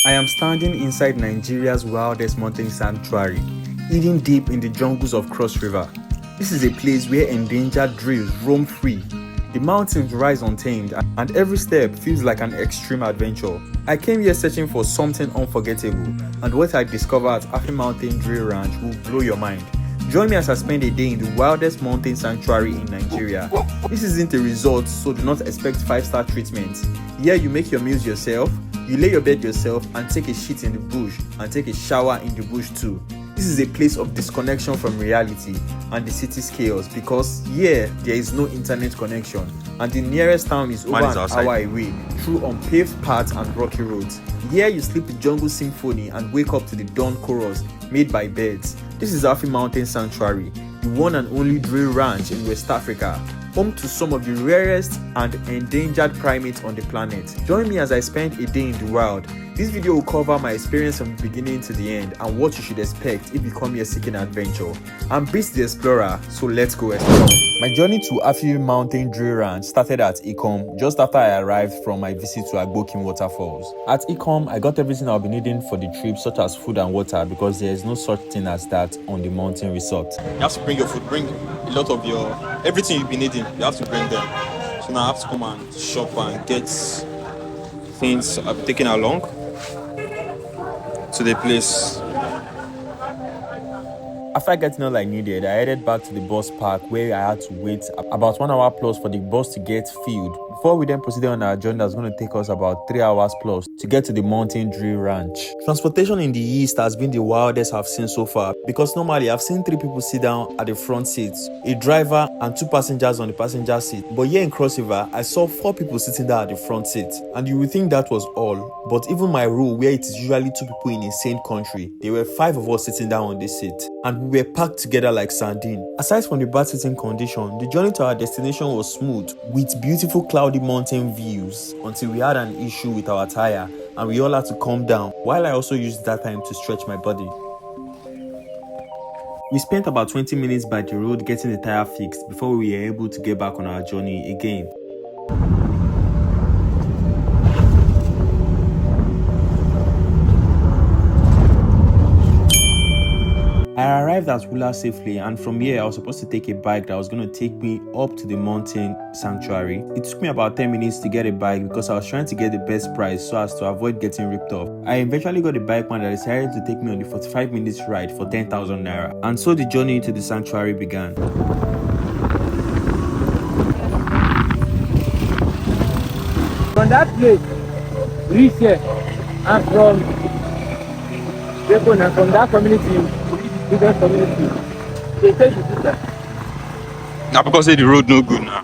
I am standing inside Nigeria's wildest mountain sanctuary, hidden deep in the jungles of Cross River. This is a place where endangered drills roam free. The mountains rise untamed, and every step feels like an extreme adventure. I came here searching for something unforgettable, and what I discovered at Afi Mountain Drill Ranch will blow your mind. Join me as I spend a day in the wildest mountain sanctuary in Nigeria. This isn't a resort, so do not expect 5-star treatment. Here you make your meals yourself, you lay your bed yourself and take a shit in the bush and take a shower in the bush too. This is a place of disconnection from reality and the city's chaos because here there is no internet connection and the nearest town is over an hour away through unpaved paths and rocky roads. Here you sleep the jungle symphony and wake up to the dawn chorus made by birds. This is Afi Mountain Sanctuary, the one and only drill ranch in West Africa, home to some of the rarest and endangered primates on the planet. Join me as I spend a day in the wild. This video will cover my experience from the beginning to the end and what you should expect if you come here seeking adventure. I'm Beast the Explorer, so let's go explore. My journey to Afi Mountain Drill Ranch started at Ikom just after I arrived from my visit to Agbokim waterfalls. At Ikom, I got everything I'll be needing for the trip, such as food and water, because there is no such thing as that on the mountain resort. You have to bring your food, bring a lot of your everything you'll be needing. You have to bring them. So now I have to come and shop and get things I've taken along to the place. After getting all I needed, I headed back to the bus park where I had to wait about 1 hour plus for the bus to get filled. Before we then proceeded on our journey that's going to take us about 3 hours plus to get to the Mountain Drill Ranch. Transportation in the east has been the wildest I've seen so far because normally I've seen 3 people sit down at the front seats, a driver and 2 passengers on the passenger seat. But here in Cross River, I saw 4 people sitting down at the front seat, and you would think that was all. But even my row, where it is usually 2 people in a same country, there were 5 of us sitting down on this seat, and we were packed together like sardine. Aside from the bad sitting condition, the journey to our destination was smooth with beautiful cloudy mountain views until we had an issue with our tire and we all had to calm down, while I also used that time to stretch my body. We spent about 20 minutes by the road getting the tire fixed before we were able to get back on our journey again. I arrived at Wula safely, and from here I was supposed to take a bike that was going to take me up to the mountain sanctuary. It took me about 10 minutes to get a bike because I was trying to get the best price so as to avoid getting ripped off. I eventually got a bike man that decided to take me on the 45 minutes ride for 10,000 naira, and so the journey to the sanctuary began. From that place, reach here, and from that community, biggest community, they take the distance. Now because the road no good now.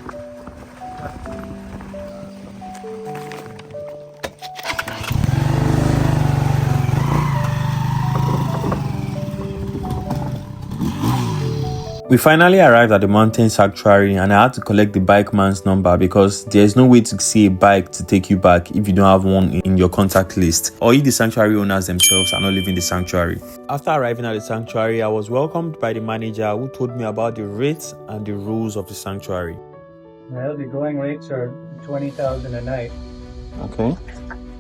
We finally arrived at the mountain sanctuary and I had to collect the bike man's number because there's no way to see a bike to take you back if you don't have one in your contact list or if the sanctuary owners themselves are not leaving the sanctuary. After arriving at the sanctuary, I was welcomed by the manager who told me about the rates and the rules of the sanctuary. Well, the going rates are 20,000 a night. Okay.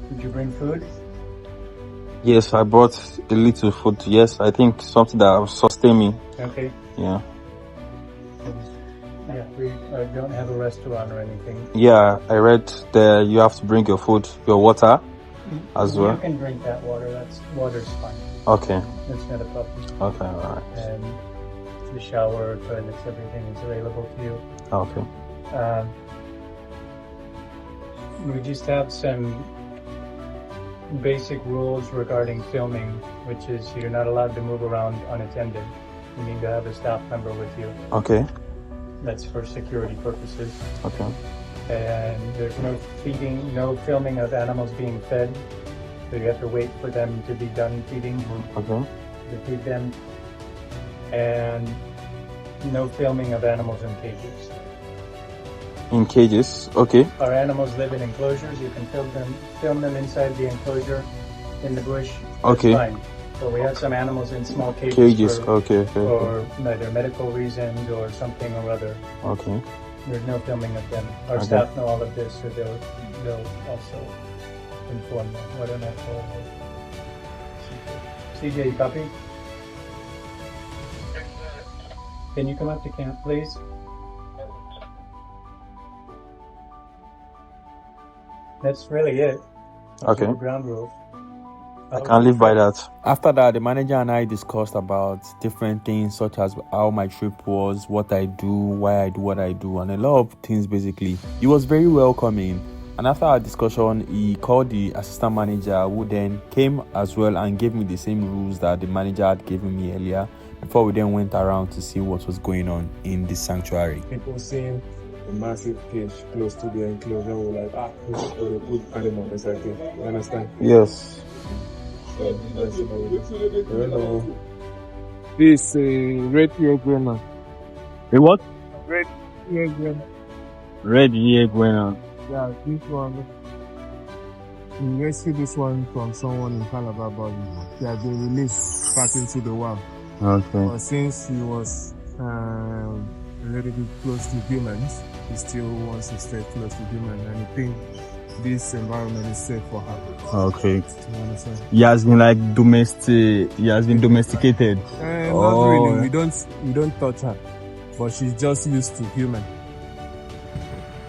Did you bring food? Yes, I brought a little food. Yes, I think something that will sustain me. Okay. Yeah. Yeah, we don't have a restaurant or anything. Yeah, I read there you have to bring your food, your water as well. You can drink that water. Water's fine. Okay. That's not a problem. Okay, alright. And the shower, toilets, everything is available to you. Okay. We just have some basic rules regarding filming, which is you're not allowed to move around unattended. You need to have a staff member with you. Okay. That's for security purposes. Okay. And there's no feeding, no filming of animals being fed. So you have to wait for them to be done feeding. Okay. To feed them. And no filming of animals in cages. In cages, okay. Our animals live in enclosures. You can film them inside the enclosure in the bush. Okay. It's fine. So we have some animals in small cages. Okay. For either medical reasons or something or other. Okay. There's no filming of them. Our staff know all of this, so they'll also inform them what an animal is. CJ, you copy? Can you come up to camp, please? That's really it. Those Okay. are the ground rules. I can live by that. After that, the manager and I discussed about different things such as how my trip was, what I do, why I do what I do, and a lot of things basically. He was very welcoming. And after our discussion, he called the assistant manager, who then came as well and gave me the same rules that the manager had given me earlier before we then went around to see what was going on in this sanctuary. People seeing a massive cage close to the enclosure were like, we put animal inside here. You understand? Yes. So that's about it. Hello. This red ear grandma. Hey, what? Red ear grandma. Red ear grandma. Yeah, this one. We rescued this one from someone in Calabar, but he had been released back into the wild. Okay. But since he was a little bit close to humans, he still wants to stay close to humans, and I think this environment is safe for her. Okay. You understand? He has been like He has been domesticated. Not really. We don't touch her, but she's just used to human.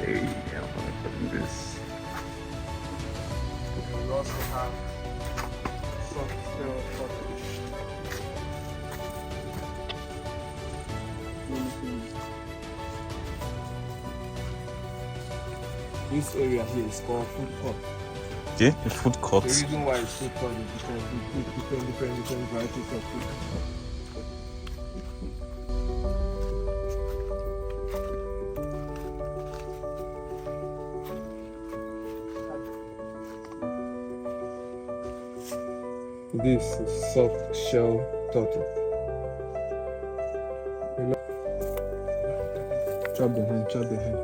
Hey, I'm gonna do this. We also have soft shell cottage. This area here is called food court. Okay, the food court. The reason why it's food court is because we put different varieties of food. This is soft shell turtle. Chop the hand, chop the hand.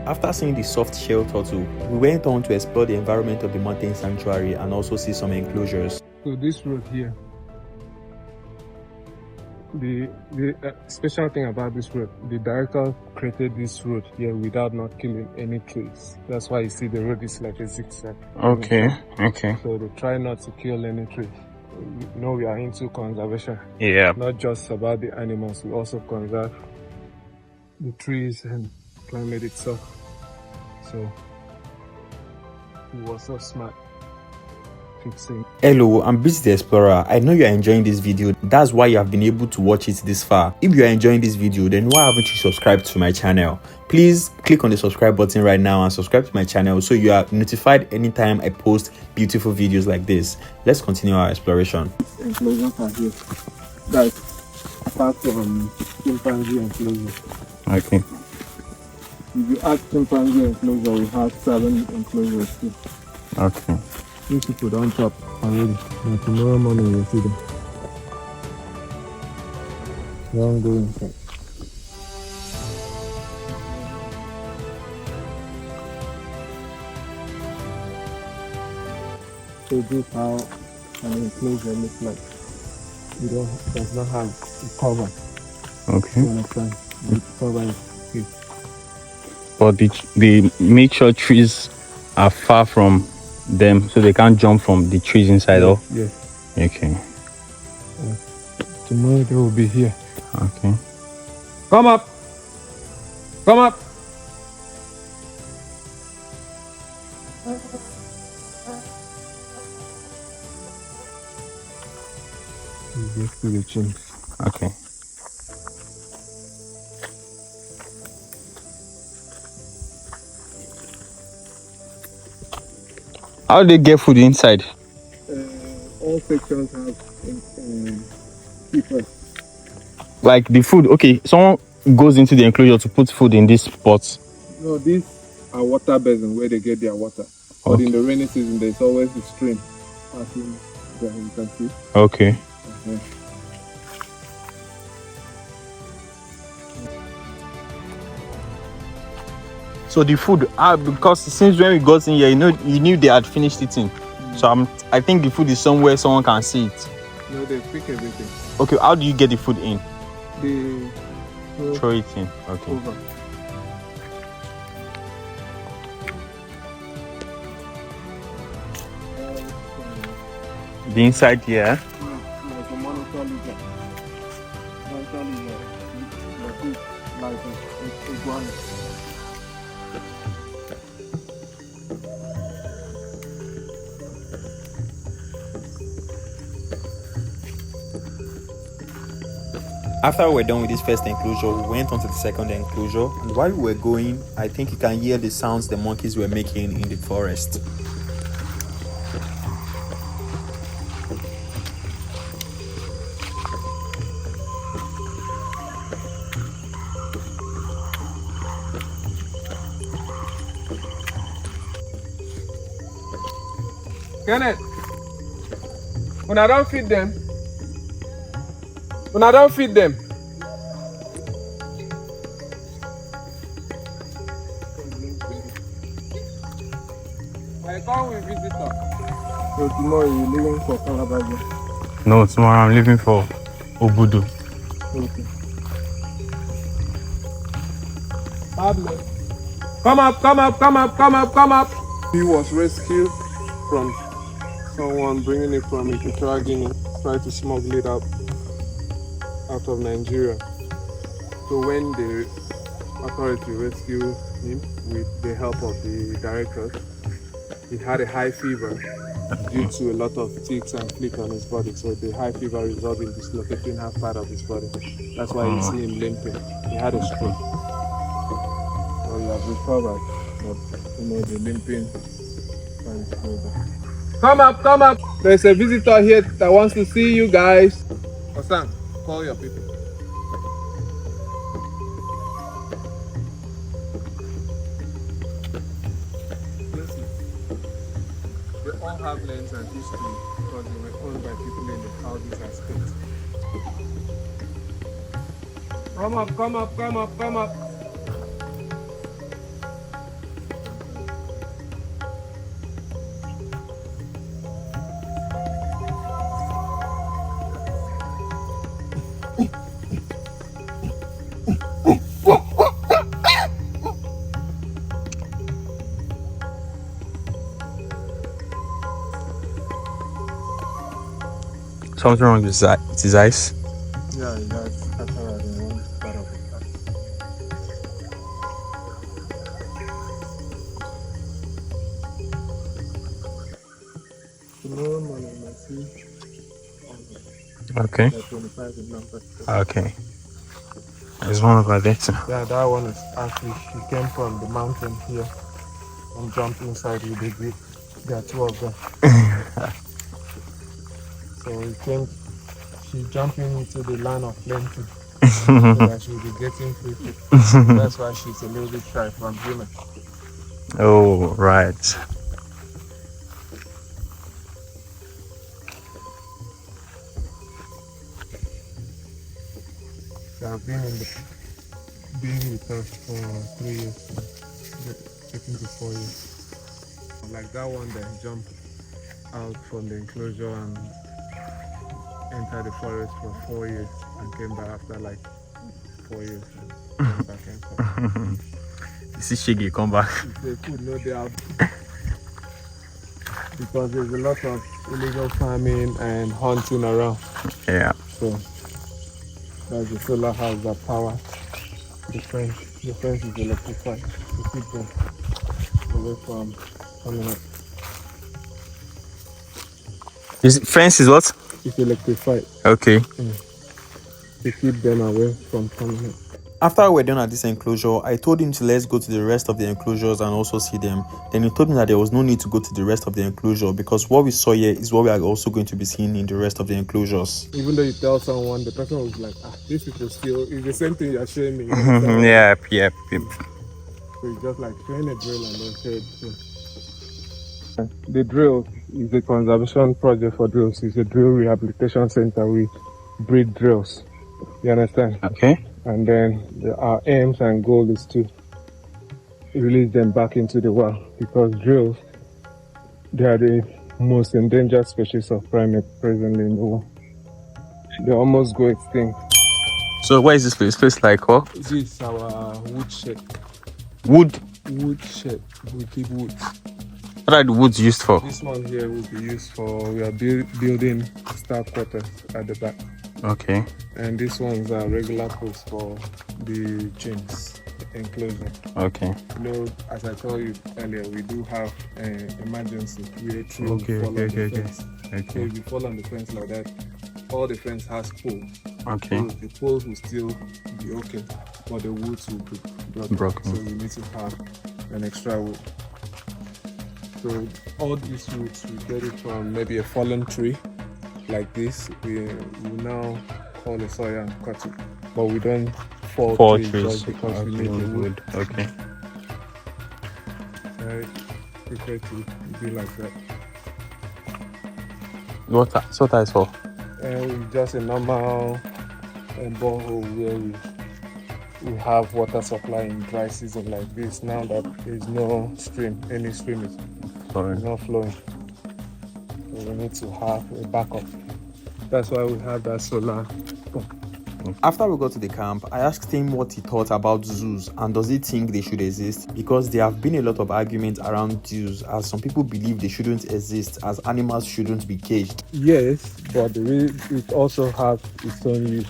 After seeing the soft shell turtle, we went on to explore the environment of the mountain sanctuary and also see some enclosures. So this road here, the special thing about this road, the director created this road here without not killing any trees. That's why you see the road is like a zigzag. Okay. Okay. So they try not to kill any trees. You know, we are into conservation. Yeah. Not just about the animals, we also conserve the trees and climate itself. So he was so smart fixing. Hello, I'm Busy the Explorer. I know you are enjoying this video. That's why you have been able to watch it this far. If you are enjoying this video, then why haven't you subscribed to my channel? Please click on the subscribe button right now and subscribe to my channel so you are notified anytime I post beautiful videos like this. Let's continue our exploration. Enclosures are here. That's apart from chimpanzee enclosure. Okay. If you add chimpanzee enclosure, we have 7 enclosures too. Okay. These people don't chop already. And tomorrow morning we'll see them. Don't go inside. So this is how an enclosure looks like. Does not have a cover. Okay. You understand? The cover is here. But they make sure trees are far from them so they can't jump from the trees inside. Oh. Yes. Okay. Tomorrow they will be here. Okay. Come up! Come up! You get to the chin. Okay. How do they get food inside? All sections have keepers. Like the food, okay, someone goes into the enclosure to put food in these pots. No, these are water basins where they get their water. But in the rainy season, there's always the stream passing there, you can see. Okay. So the food, because since when we got in here, you knew they had finished eating. So I think the food is somewhere someone can see it. No, they pick everything. Okay, how do you get the food in? They Throw it in. Okay. over. The inside here. Like a monitor lizard. Monitor lizard. Like a iguana. After we were done with this first enclosure, we went on to the second enclosure. And while we were going, I think you can hear the sounds the monkeys were making in the forest. Kenneth, when I don't feed them, when I don't feed them. I come with visitor. So tomorrow you're leaving for Calabar? No, tomorrow I'm leaving for Obudu. Okay. Pablo. Come up, come up, come up, come up, come up. He was rescued from someone bringing it from Equatorial Guinea, tried to smuggle it out of Nigeria. So when the authority rescued him with the help of the directors, he had a high fever due to a lot of ticks and fleas on his body. So the high fever resulted in dislocating half part of his body. That's why you see him limping. He had a stroke. So he has recovered, but the limping. Come up, come up. There's a visitor here that wants to see you guys. Osang, call your people. They all have lands and history because they were owned by people in the houses and states. Come up, come up, come up, come up. Something wrong with his eyes? Yeah, he has cataract in one part of his eye. Tomorrow morning, I see. Okay. 25 in number. Okay. There's one over there too. Yeah, that one is Afi. She came from the mountain here and jumped inside with the group. There are two of them. So she jumped into the land of plenty so that she'll be getting free food. That's why she's a little bit shy from humans. Oh, right. I've been with us for 3 years, getting to 4 years. Like that one that jumped out from the enclosure and entered the forest for 4 years and came back after like 4 years and came back inside. You see Shiggy come back. They could know they have because there's a lot of illegal farming and hunting around. Yeah. So that's the solar house that power the fence. The fence is electrified to keep them away from coming up. Fence is what? It's electrified. Okay. To keep them away from coming up. After we were done at this enclosure, I told him to let's go to the rest of the enclosures and also see them. Then he told me that there was no need to go to the rest of the enclosure because what we saw here is what we are also going to be seeing in the rest of the enclosures. Even though you tell someone, the person was like, this is still, it's the same thing you're showing me. Yep. So it's just like train a drill and then say it. The drill is a conservation project for drills. It's a drill rehabilitation center. We breed drills. You understand? Okay. And then our aims and goal is to release them back into the wild because drills, they are the most endangered species of primate presently in the world. They almost go extinct. So where is this place? Place like what? This is our wood shed. Wood? Wood shed. We keep wood. What are the woods used for? This one here will be used for, we are building staff quarters at the back. Okay. And these ones are regular posts for the chimps enclosure. Okay. You know, as I told you earlier, we do have an emergency where a tree will Okay, fall okay, on the okay, fence. So Okay. if you fall on the fence like that, all the fence has poles. Okay. So the poles will still be okay, but the woods will be broken. So we need to have an extra wood. So all these woods, we get it from maybe a fallen tree like this. We now call a sawyer and cut it, but we don't fall trees just because we need the wood. Okay. I prefer to be like that. What that is for? Just a normal borehole where we have water supply in dry season like this. Now that there is no stream, any stream is not flowing, so we need to have a backup. That's why we have that solar pump. After we got to the camp, I asked him what he thought about zoos and does he think they should exist, because there have been a lot of arguments around zoos, as some people believe they shouldn't exist as animals shouldn't be caged. Yes, but it also has its own use,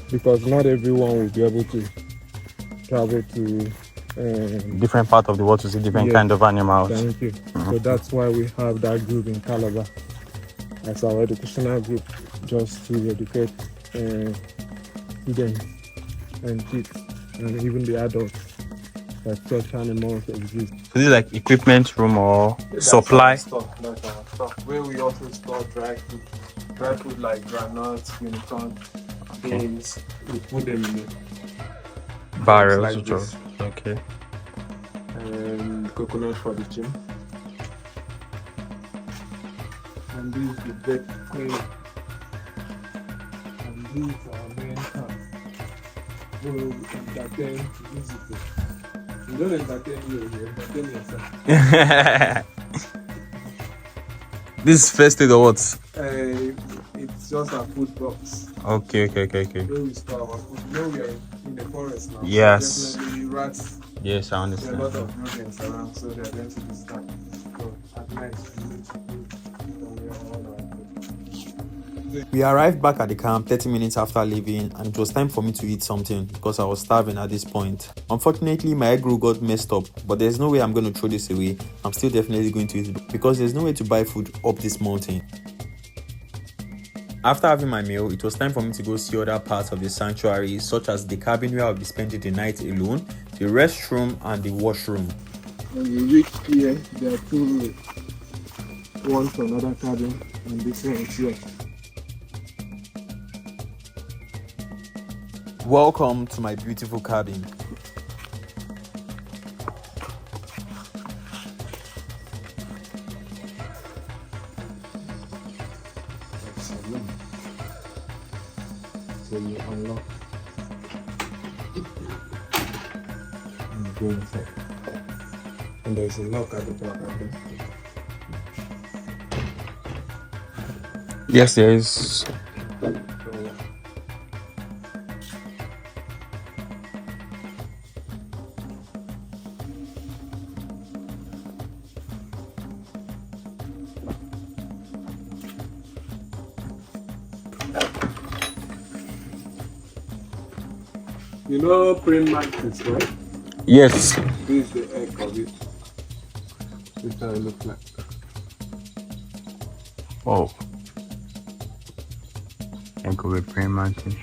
because not everyone will be able to travel to Different part of the world to see different kind of animals. Thank you. So that's why we have that group in Calabar as our educational group, just to educate students and kids and even the adults that such animals exist. So this is like equipment room or supply? That's our stuff. Where we also store dry food like granules, unicorn, beans. We put them in Barrels. like this. Okay. And coconut for the gym. And these the bed clay. And these are main camps. We will entertain visitors. You don't entertain you entertain yourself. This is first aid or what? It's just a food box. Okay. Where we store our food. You know we are in the forest now. Yes. So definitely rats. Yes, I There are a understand. lot of rodents around, so they are going to be stuck. So at night we need to do all our food. We arrived back at the camp 30 minutes after leaving, and it was time for me to eat something because I was starving at this point. Unfortunately, my egg roll got messed up, but there's no way I'm going to throw this away. I'm still definitely going to eat it because there's no way to buy food up this mountain. After having my meal, it was time for me to go see other parts of the sanctuary, such as the cabin where I'll be spending the night alone, the restroom and the washroom. When you reach here, there are two roads. One to another cabin and this one is here. Welcome to my beautiful cabin. So you unlock and go inside. And there's a lock at the back, I think. Yes, there is. You know praying mantis, right? Yes. This is the egg of it. This is how it looks like. Oh. And go with praying mountain.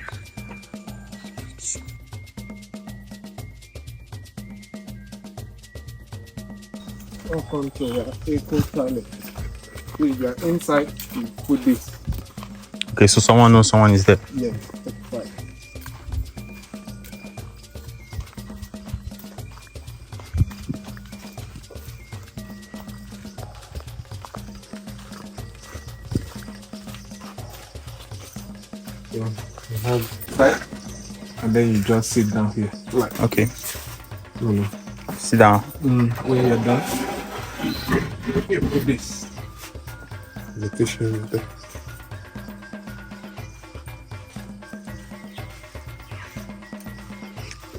Up onto the eco toilet. So if you are inside, you put this. Okay, so someone knows someone is there. Yeah, that's right. So you have that, and then you just sit down here. Like, Okay. no. Sit down. When you're done, you put this. The tissue is there.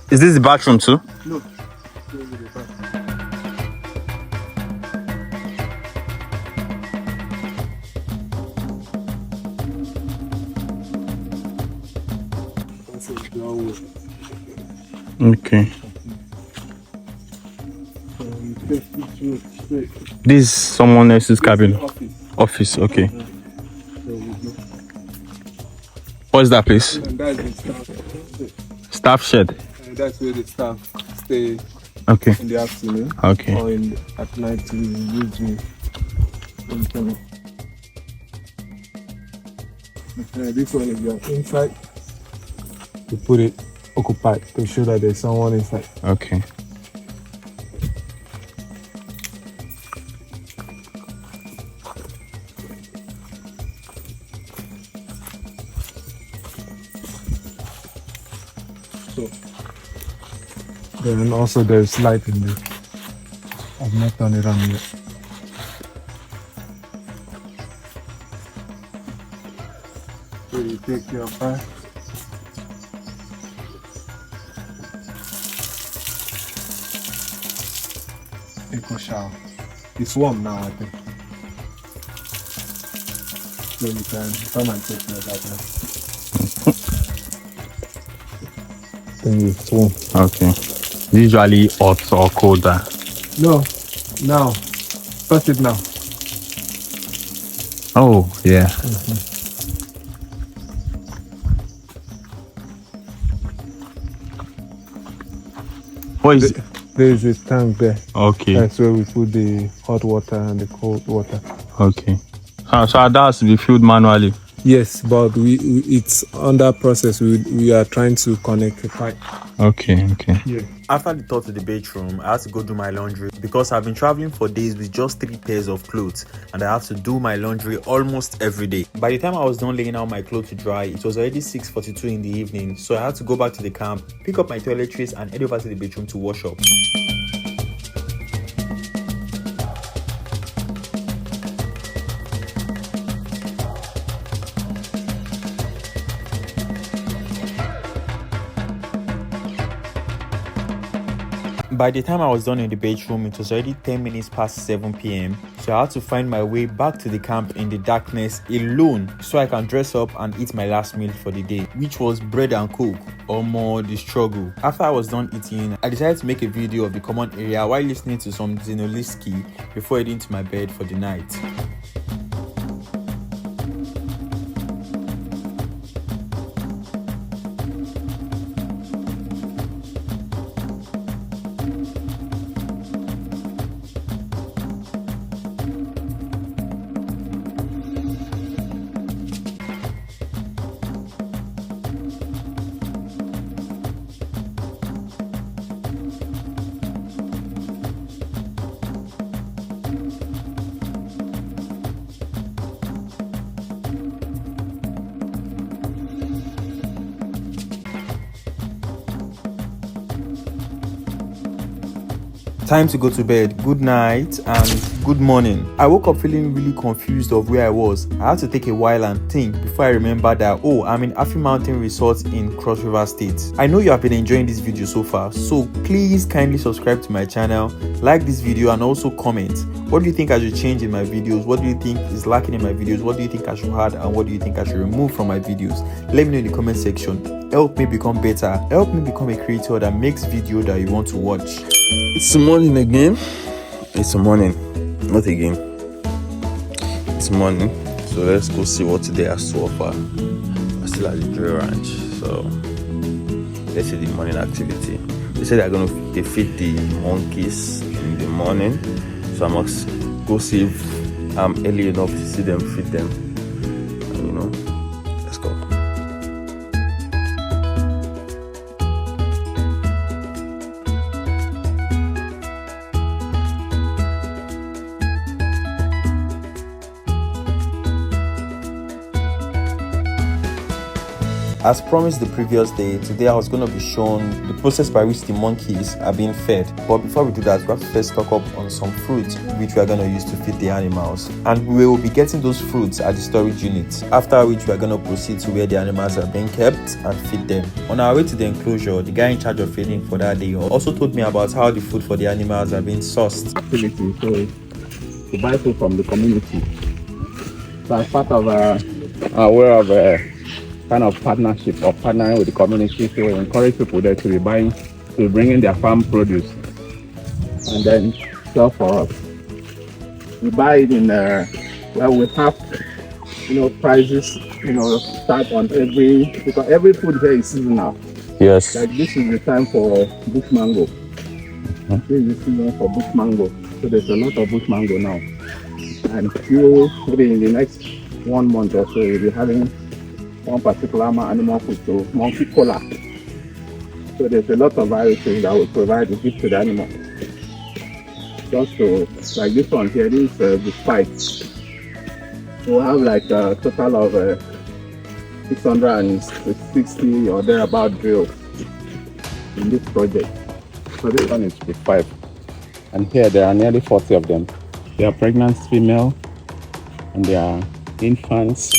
Is this the bathroom too? No. Go with the back. way. Okay. So you take this road straight. This is someone else's cabin. Office. Office, okay. So we go. What's that place? And that's the staff. Staff shed. And that's where the staff stay Okay. in the afternoon. Okay. Or at night to use me. This one is your inside. You put it occupied to show that there's someone inside. Okay. So then also there's light in there. I've not turned it on yet. So you take your bath. Take a shower. It's warm now, I think. So you can come and take your bath now. Then it's warm. Okay. Usually hot or colder. No, now. Touch it now. Oh, yeah. What is it? There is a tank there. Okay. That's where we put the hot water and the cold water. Okay. So that has to be filled manually. Yes, but it's under process. We are trying to connect the pipe. Okay, okay. Yeah. After the tour to the bedroom, I had to go do my laundry because I've been traveling for days with just 3 pairs of clothes and I have to do my laundry almost every day. By the time I was done laying out my clothes to dry, it was already 6:42 in the evening, so I had to go back to the camp, pick up my toiletries and head over to the bedroom to wash up. By the time I was done in the bedroom, it was already 10 minutes past 7 p.m. So I had to find my way back to the camp in the darkness alone so I can dress up and eat my last meal for the day, which was bread and coke, or more the struggle. After I was done eating, I decided to make a video of the common area while listening to some Zinoliski before heading to my bed for the night. Time to go to bed. Good night and good morning. I woke up feeling really confused of where I was. I had to take a while and think before I remembered that, oh, I'm in Afi Mountain Resort in Cross River State. I know you have been enjoying this video so far, so please kindly subscribe to my channel, like this video and also comment. What do you think I should change in my videos? What do you think is lacking in my videos? What do you think I should add and what do you think I should remove from my videos? Let me know in the comment section. Help me become better. Help me become a creator that makes video that you want to watch. It's morning again. It's morning, not again. It's morning, so let's go see what today has to offer. I'm still at the drill ranch, so let's see the morning activity. They said they're going to feed the monkeys in the morning, so I must go see if I'm early enough to see them feed them. And, let's go. As promised the previous day, today I was going to be shown the process by which the monkeys are being fed. But before we do that, we have to first stock up on some fruit which we are going to use to feed the animals. And we will be getting those fruits at the storage unit, after which we are going to proceed to where the animals are being kept and feed them. On our way to the enclosure, the guy in charge of feeding for that day also told me about how the food for the animals are being sourced. So to buy food from the community. So as part of our way of kind of partnership or partnering with the community to encourage people there to be buying, to bring in their farm produce and then sell for us. We buy it in well, we have prices start on because every food here is seasonal. Yes. Like this is the time for bush mango. This is the season for bush mango. So there's a lot of bush mango now. And maybe in the next 1 month or so, we'll be having one particular animal food, so monkey cola. So there's a lot of varieties that will provide the gift to the animal. Just to, like this one here, this is the spike. We'll have like a total of 660 or thereabout drills in this project. So this one is 55. And here there are nearly 40 of them. They are pregnant female and they are infants.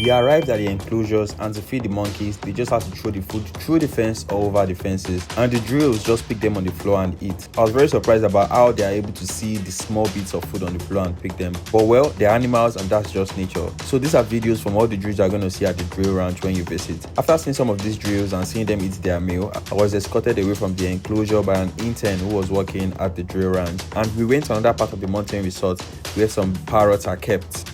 We arrived at the enclosures, and to feed the monkeys, they just had to throw the food through the fence or over the fences, and the drills just pick them on the floor and eat. I was very surprised about how they are able to see the small bits of food on the floor and pick them. But well, they're animals and that's just nature. So these are videos from all the drills you're going to see at the drill ranch when you visit. After seeing some of these drills and seeing them eat their meal, I was escorted away from the enclosure by an intern who was working at the drill ranch, and we went to another part of the mountain resort where some parrots are kept.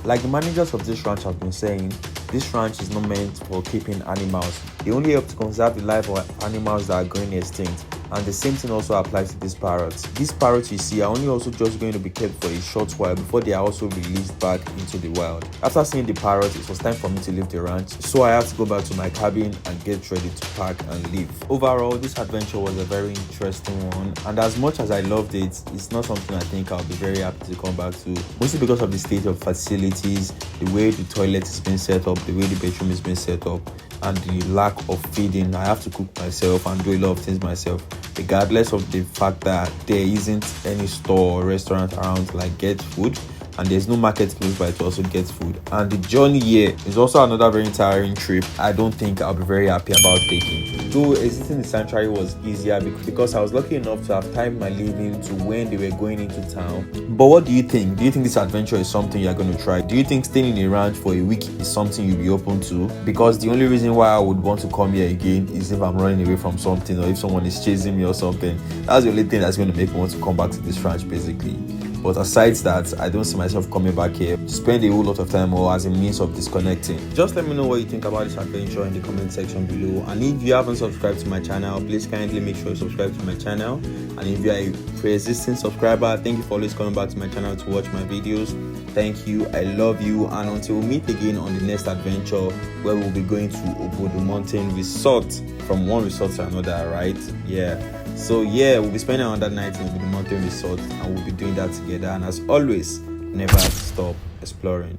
Like the managers of this ranch have been saying, this ranch is not meant for keeping animals. They only help to conserve the life of animals that are going extinct. And the same thing also applies to these parrots. These parrots you see are only also just going to be kept for a short while before they are also released back into the wild. After seeing the parrots, it was time for me to leave the ranch, so I had to go back to my cabin and get ready to pack and leave. Overall, this adventure was a very interesting one, and as much as I loved it, it's not something I think I'll be very happy to come back to, mostly because of the state of facilities, the way the toilet is being set up, the way the bedroom is being set up, and the lack of feeding. I have to cook myself and do a lot of things myself, regardless of the fact that there isn't any store or restaurant around to like get food, and there's no market close by to also get food. And the journey here is also another very tiring trip I don't think I'll be very happy about taking. Though exiting the sanctuary was easier because I was lucky enough to have timed my leaving to when they were going into town. But what do you think? Do you think this adventure is something you're going to try? Do you think staying in a ranch for a week is something you'll be open to? Because the only reason why I would want to come here again is if I'm running away from something, or if someone is chasing me or something. That's the only thing that's going to make me want to come back to this ranch basically. But aside that, I don't see myself coming back here to spend a whole lot of time or as a means of disconnecting. Just let me know what you think about this adventure in the comment section below. And if you haven't subscribed to my channel, please kindly make sure you subscribe to my channel. And if you are a pre-existing subscriber, thank you for always coming back to my channel to watch my videos. Thank you, I love you, and until we meet again on the next adventure, where we'll be going to Obudu Mountain Resort, from one resort to another, right? Yeah. So yeah, we'll be spending another night in the mountain resort, and we'll be doing that together. And as always, never stop exploring.